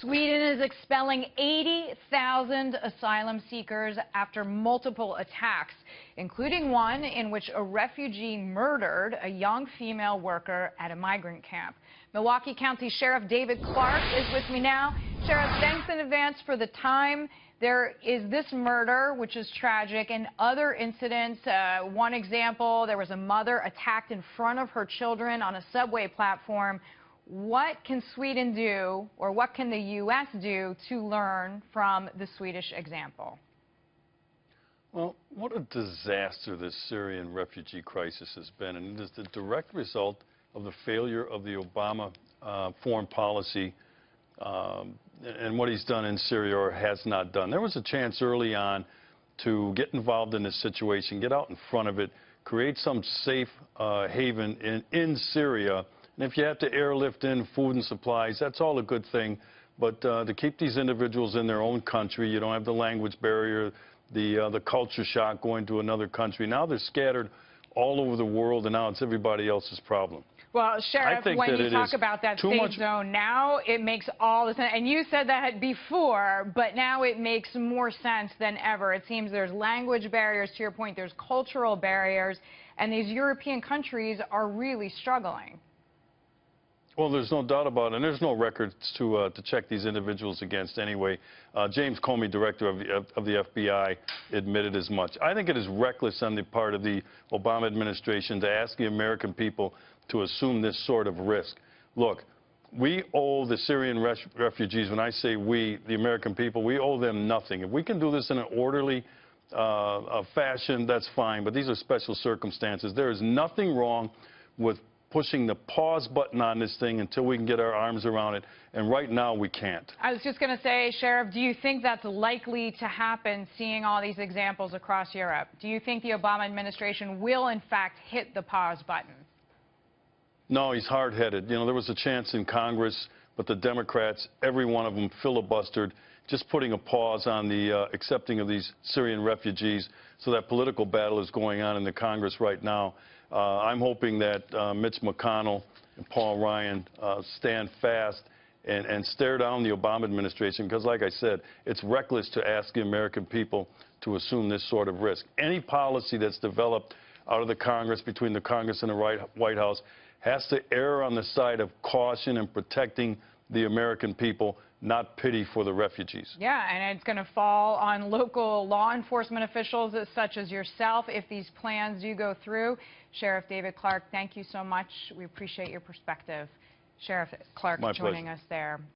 Sweden is expelling 80,000 asylum seekers after multiple attacks, including one in which a refugee murdered a young female worker at a migrant camp. Milwaukee County Sheriff David Clarke is with me now. Sheriff, thanks in advance for the time. There is this murder, which is tragic, and other incidents. One example, there was a mother attacked in front of her children on a subway platform. What can Sweden do, or what can the U.S. do to learn from the Swedish example? Well, what a disaster this Syrian refugee crisis has been, and it is the direct result of the failure of the Obama foreign policy and what he's done in Syria or has not done. There was a chance early on to get involved in this situation, get out in front of it, create some safe haven in Syria. And if you have to airlift in food and supplies, that's all a good thing. But to keep these individuals in their own country, you don't have the language barrier, the culture shock going to another country. Now they're scattered all over the world, and now it's everybody else's problem. Well, Sheriff, when you talk about that safe zone, now it makes all the sense. And you said that before, but now it makes more sense than ever. It seems there's language barriers, to your point, there's cultural barriers, and these European countries are really struggling. Well, there's no doubt about it, and there's no records to check these individuals against anyway. James Comey, director of the FBI, admitted as much. I think it is reckless on the part of the Obama administration to ask the American people to assume this sort of risk. Look, we owe the Syrian refugees, when I say we, the American people, we owe them nothing. If we can do this in an orderly fashion, that's fine, but these are special circumstances. There is nothing wrong with pushing the pause button on this thing until we can get our arms around it, and right now we can't. I was just going to say, Sheriff, do you think that's likely to happen, seeing all these examples across Europe? Do you think the Obama administration will, in fact, hit the pause button? No, he's hard-headed. You know, there was a chance in Congress, but the Democrats, every one of them filibustered, just putting a pause on the accepting of these Syrian refugees. So that political battle is going on in the Congress right now. I'm hoping that Mitch McConnell and Paul Ryan stand fast and stare down the Obama administration, because, like I said, it's reckless to ask the American people to assume this sort of risk. Any policy that's developed out of the Congress, between the Congress and the White House, has to err on the side of caution and protecting the American people, not pity for the refugees. Yeah, and it's going to fall on local law enforcement officials such as yourself if these plans do go through. Sheriff David Clarke, thank you so much. We appreciate your perspective. Sheriff Clarke joining us there.